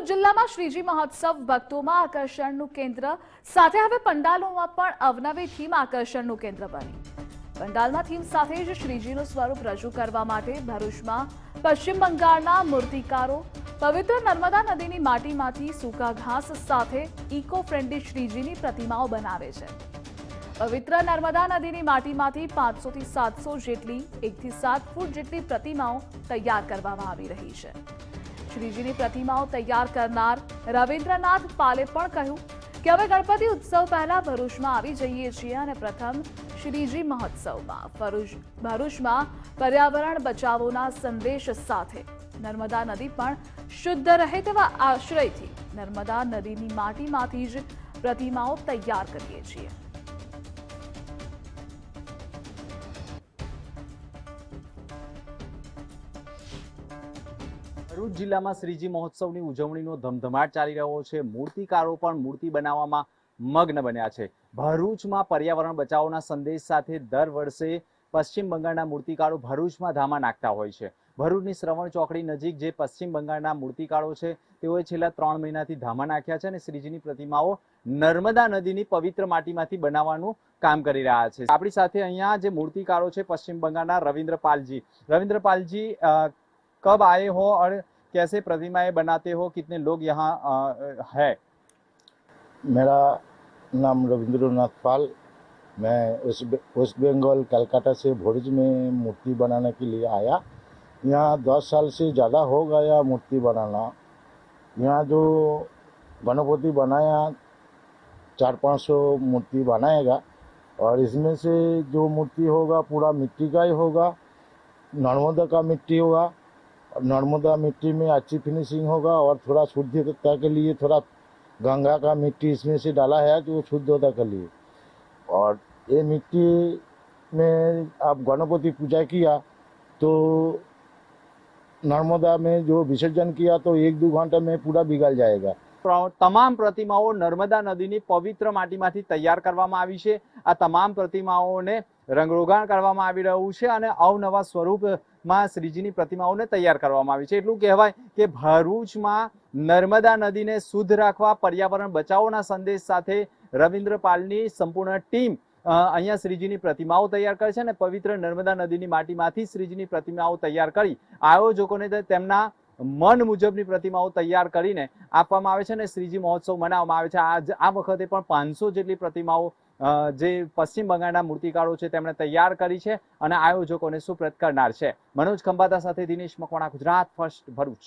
ભરૂચ જિલ્લામાં શ્રીજી મહોત્સવ ભક્તોમાં આકર્ષણનું કેન્દ્ર સાથે હવે પંડાલોમાં પણ અવનવી થીમ આકર્ષણનું કેન્દ્ર બની। પંડાલમાં થીમ સાથે જ શ્રીજીનું સ્વરૂપ રજૂ કરવા માટે ભરૂચમાં પશ્ચિમ બંગાળના મૂર્તિકારો પવિત્ર નર્મદા નદીની માટીમાંથી સૂકા ઘાસ સાથે ઇકો ફ્રેન્ડલી શ્રીજીની પ્રતિમાઓ બનાવે છે। પવિત્ર નર્મદા નદીની માટીમાંથી 500 થી 700 જેટલી 1 થી 7 ફૂટ જેટલી પ્રતિમાઓ તૈયાર કરવામાં આવી રહી છે। શ્રીજીની પ્રતિમાઓ તૈયાર કરનાર રવિન્દ્રનાથ પાલે પણ કહ્યું કે હવે ગણપતિ ઉત્સવ પહેલા ભરૂચમાં આવી જઈએ છીએ અને પ્રથમ શ્રીજી મહોત્સવમાં ભરૂચમાં પર્યાવરણ બચાવોના સંદેશ સાથે નર્મદા નદી પણ શુદ્ધ રહે તેવા આશ્રયથી નર્મદા નદીની માટીમાંથી જ પ્રતિમાઓ તૈયાર કરીએ છીએ। ભરૂચ જિલ્લામાં શ્રીજી મહોત્સવની ઉજવણીનો ધમધમાટ ચાલી રહ્યો છે। મૂર્તિકારો પણ મૂર્તિ બનાવવામાં મગ્ન બન્યા છે। ભરૂચમાં પર્યાવરણ બચાવોના સંદેશ સાથે દર વર્ષે પશ્ચિમ બંગાળના મૂર્તિકારો ભરૂચમાં ધામા નાખતા હોય છે। ભરૂચની શ્રવણ ચોકડી નજીક જે પશ્ચિમ બંગાળના મૂર્તિકારો છે તેઓએ છેલ્લા 3 મહિનાથી ધામા નાખ્યા છે અને શ્રીજીની પ્રતિમાઓ નર્મદા નદીની પવિત્ર માટીમાંથી બનાવવાનું કામ કરી રહ્યા છે। આપણી સાથે અહીંયા જે મૂર્તિકારો છે પશ્ચિમ બંગાળના રવિન્દ્રપાलजी कब आए हो और कैसे प्रतिमाएं बनाते हो, कितने लोग यहाँ है? मेरा नाम रविंद्रनाथ पाल, मैं वेस्ट बंगाल कलकत्ता से भरूच में मूर्ति बनाने के लिए आया। यहाँ 10 साल से ज़्यादा हो गया मूर्ति बनाना। यहाँ जो गणपति बनाया 400-500 मूर्ति बनाएगा और इसमें से जो मूर्ति होगा पूरा मिट्टी का ही होगा, नर्मदा का मिट्टी होगा। नर्मदा मिट्टी में अच्छी फिनिशिंग होगा और थोड़ा शुद्धता के लिए थोड़ा गंगा का मिट्टी इसमें से डाला है जो शुद्धता के लिए। और ये मिट्टी में आप गणपति पूजा किया तो नर्मदा में जो विसर्जन किया तो 1-2 घंटे में पूरा बिगड़ जाएगा। તમામ પ્રતિમાઓ નર્મદા નદીની પવિત્ર માટીમાંથી તૈયાર કરવામાં આવી છે। આ તમામ પ્રતિમાઓને રંગરોગાણ કરવામાં આવી રહ્યું છે અને અવનવા સ્વરૂપમાં શ્રીજીની પ્રતિમાઓને તૈયાર કરવામાં આવી છે। એટલું કહેવાય કે ભરૂચમાં નર્મદા નદીને શુદ્ધ રાખવા પર્યાવરણ બચાવોના સંદેશ સાથે રવિન્દ્રપાલની સંપૂર્ણ ટીમ અહીંયા શ્રીજીની પ્રતિમાઓ તૈયાર કરે છે અને પવિત્ર નર્મદા નદીની માટીમાંથી શ્રીજીની પ્રતિમાઓ તૈયાર કરી આયોજકોને તેમના મન મુજબની પ્રતિમાઓ તૈયાર કરીને આપવામાં આવે છે અને શ્રીજી મહોત્સવ મનાવવામાં આવે છે। આ વખતે પણ 500 જેટલી પ્રતિમાઓ જે પશ્ચિમ બંગાળના મૂર્તિકારો છે તેમણે તૈયાર કરી છે અને આયોજકોને સુપ્રત કરનાર છે। મનોજ ખંભાતા સાથે દિનેશ મકવાણા, ગુજરાત ફર્સ્ટ, ભરૂચ।